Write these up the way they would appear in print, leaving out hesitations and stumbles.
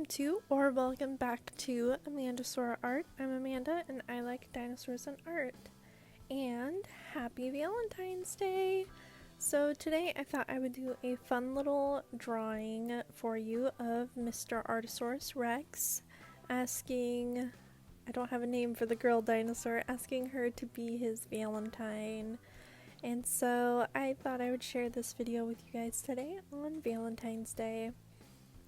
to, or welcome back to Amandasaur Art. I'm Amanda and I like dinosaurs and art. And happy Valentine's Day! So today I thought I would do a fun little drawing for you of Mr. Artosaurus Rex, asking, I don't have a name for the girl dinosaur, asking her to be his Valentine. And so I thought I would share this video with you guys today on Valentine's Day.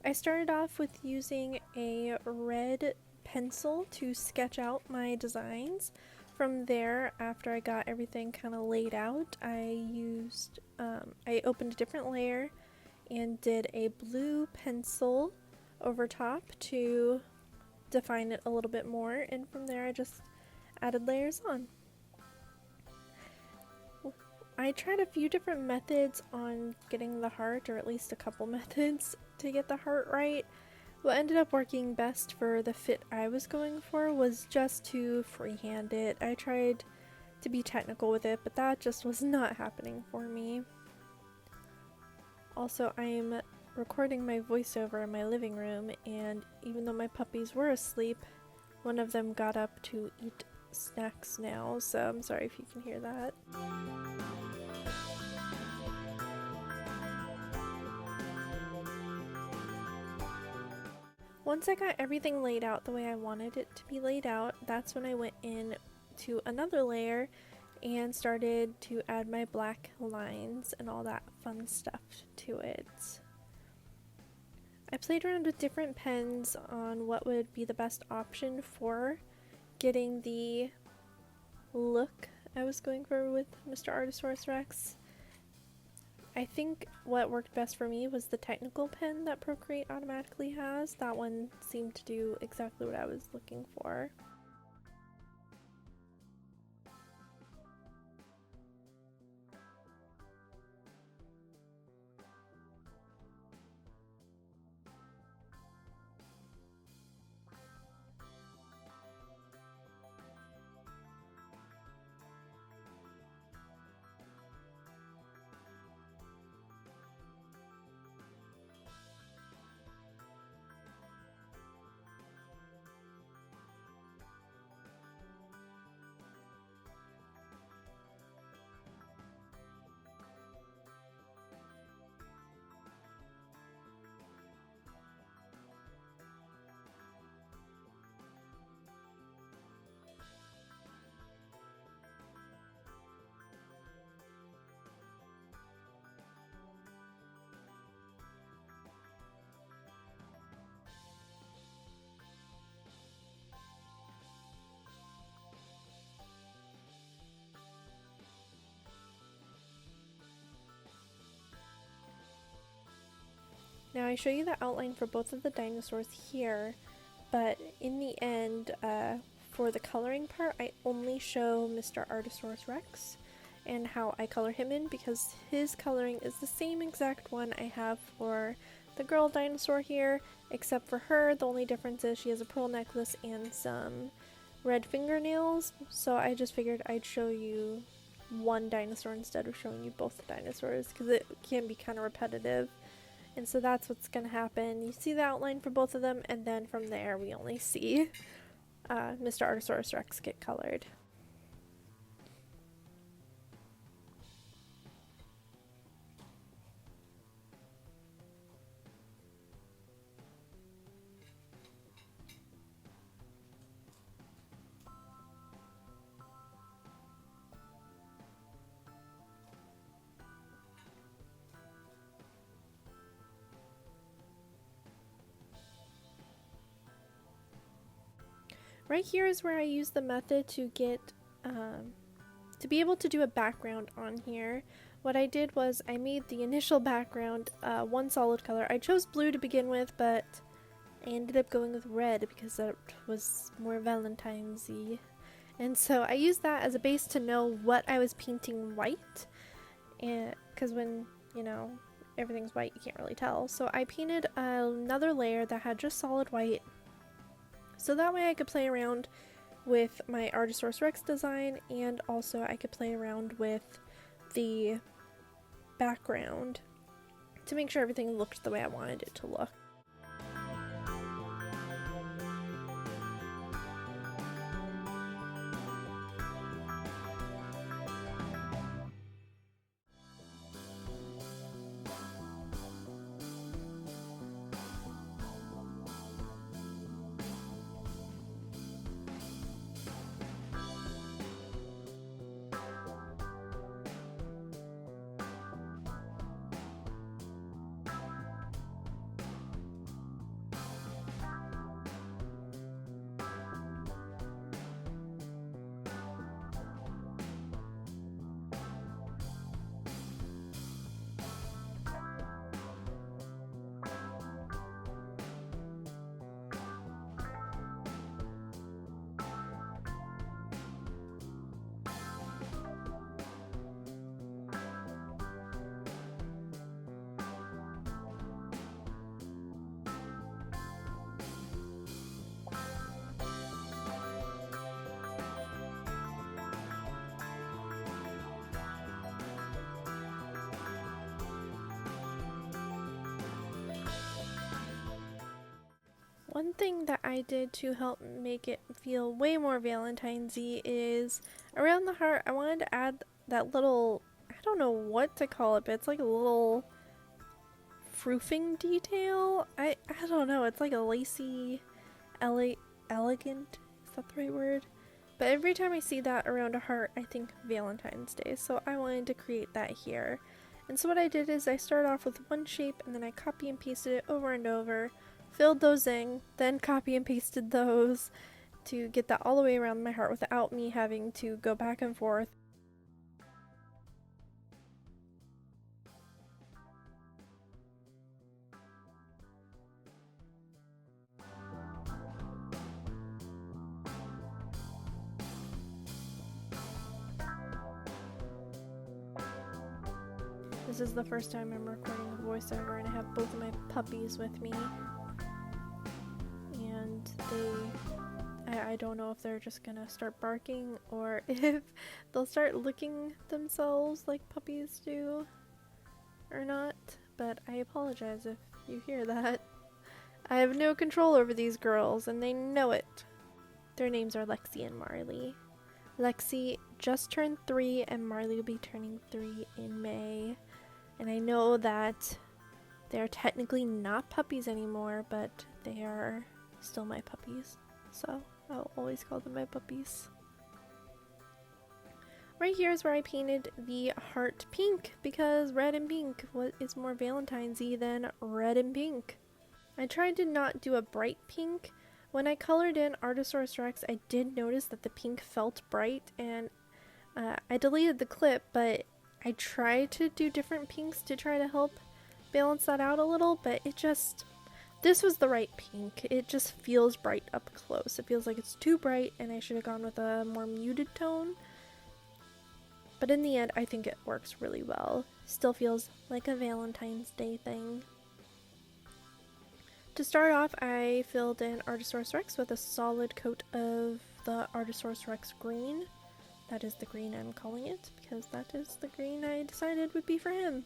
I started off with using a red pencil to sketch out my designs. From there, after I got everything kind of laid out, I opened a different layer and did a blue pencil over top to define it a little bit more, and from there I just added layers on. I tried a few different methods on getting the heart, or at least a couple methods to get the heart right. What ended up working best for the fit I was going for was just to freehand it. I tried to be technical with it, but that just was not happening for me. Also, I'm recording my voiceover in my living room, and even though my puppies were asleep, one of them got up to eat snacks now, so I'm sorry if you can hear that. Once I got everything laid out the way I wanted it to be laid out, that's when I went in to another layer and started to add my black lines and all that fun stuff to it. I played around with different pens on what would be the best option for getting the look I was going for with Mr. Artosaurus Rex. I think what worked best for me was the technical pen that Procreate automatically has. That one seemed to do exactly what I was looking for. Now I show you the outline for both of the dinosaurs here, but in the end, for the coloring part, I only show Mr. Artosaurus Rex and how I color him in, because his coloring is the same exact one I have for the girl dinosaur here, except for her, the only difference is she has a pearl necklace and some red fingernails, so I just figured I'd show you one dinosaur instead of showing you both the dinosaurs, because it can be kind of repetitive. And so that's what's going to happen. You see the outline for both of them, and then from there we only see Mr. Artosaurus Rex get colored. Right here is where I use the method to get, to be able to do a background on here. What I did was I made the initial background one solid color. I chose blue to begin with, but I ended up going with red because that was more Valentine's-y. And so I used that as a base to know what I was painting white, and because when, you know, everything's white, you can't really tell. So I painted another layer that had just solid white, so that way I could play around with my Artosaurus Rex design, and also I could play around with the background to make sure everything looked the way I wanted it to look. One thing that I did to help make it feel way more Valentine's-y is around the heart, I wanted to add that little, I don't know what to call it, but it's like a little froofing detail. I don't know, it's like a lacy, elegant, is that the right word? But every time I see that around a heart, I think Valentine's Day, so I wanted to create that here. And so what I did is I started off with one shape and then I copy and pasted it over and over, filled those in, then copy and pasted those to get that all the way around my heart without me having to go back and forth. This is the first time I'm recording a voiceover and I have both of my puppies with me. And I don't know if they're just gonna start barking or if they'll start licking themselves like puppies do or not. But I apologize if you hear that. I have no control over these girls and they know it. Their names are Lexi and Marley. Lexi just turned 3 and Marley will be turning 3 in May. And I know that they're technically not puppies anymore, but they are still my puppies. So I'll always call them my puppies. Right here is where I painted the heart pink because red and pink is more Valentine's-y than red and pink. I tried to not do a bright pink. When I colored in Artosaurus Rex, I did notice that the pink felt bright and I deleted the clip, but I tried to do different pinks to try to help balance that out a little, but this was the right pink. It just feels bright up close. It feels like it's too bright and I should have gone with a more muted tone. But in the end, I think it works really well. Still feels like a Valentine's Day thing. To start off, I filled in Artosaurus Rex with a solid coat of the Artosaurus Rex green. That is the green I'm calling it, because that is the green I decided would be for him.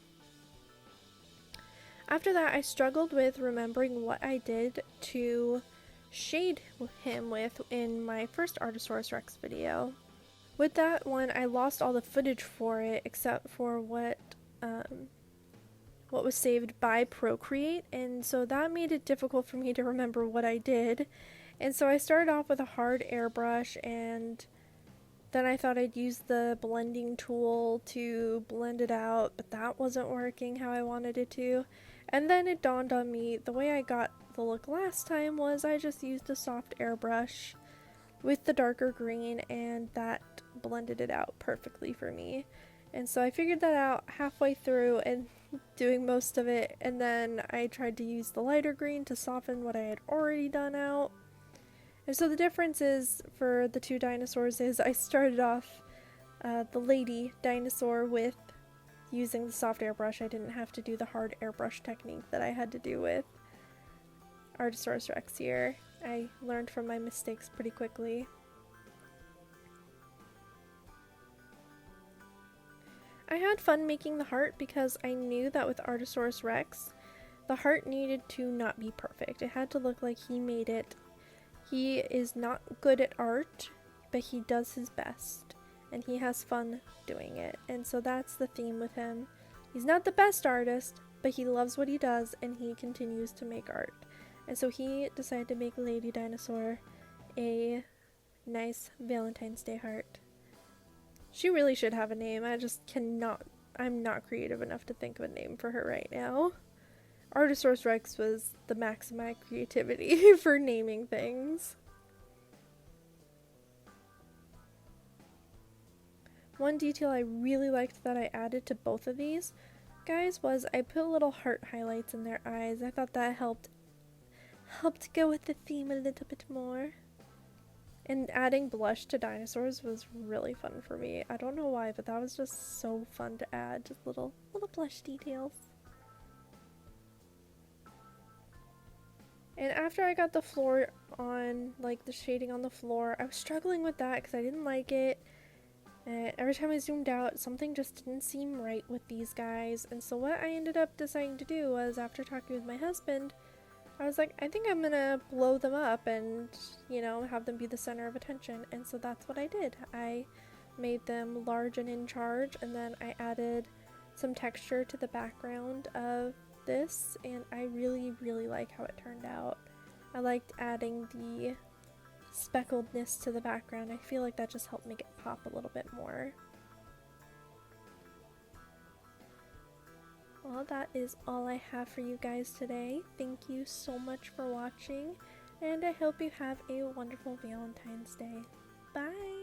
After that, I struggled with remembering what I did to shade him with in my first Artosaurus Rex video. With that one, I lost all the footage for it except for what was saved by Procreate, and so that made it difficult for me to remember what I did. And so I started off with a hard airbrush, and then I thought I'd use the blending tool to blend it out, but that wasn't working how I wanted it to. And then it dawned on me, the way I got the look last time was I just used a soft airbrush with the darker green, and that blended it out perfectly for me. And so I figured that out halfway through and doing most of it, and then I tried to use the lighter green to soften what I had already done out. And so the difference is for the two dinosaurs is I started off the lady dinosaur with using the soft airbrush. I didn't have to do the hard airbrush technique that I had to do with Artosaurus Rex here. I learned from my mistakes pretty quickly. I had fun making the heart because I knew that with Artosaurus Rex, the heart needed to not be perfect. It had to look like he made it. He is not good at art, but he does his best, and he has fun doing it. And so that's the theme with him. He's not the best artist, but he loves what he does, and he continues to make art. And so he decided to make Lady Dinosaur a nice Valentine's Day heart. She really should have a name. I'm not creative enough to think of a name for her right now. Artosaurus Rex was the max of my creativity for naming things. One detail I really liked that I added to both of these guys was I put little heart highlights in their eyes. I thought that helped go with the theme a little bit more. And adding blush to dinosaurs was really fun for me. I don't know why, but that was just so fun to add. Just little blush details. And after I got the floor on, like the shading on the floor, I was struggling with that because I didn't like it. And every time I zoomed out, something just didn't seem right with these guys. And so what I ended up deciding to do was, after talking with my husband, I was like, I think I'm gonna blow them up and, you know, have them be the center of attention. And so that's what I did. I made them large and in charge, and then I added some texture to the background of this, and I really, really like how it turned out. I liked adding the speckledness to the background. I feel like that just helped make it pop a little bit more. Well, that is all I have for you guys today. Thank you so much for watching, and I hope you have a wonderful Valentine's Day. Bye!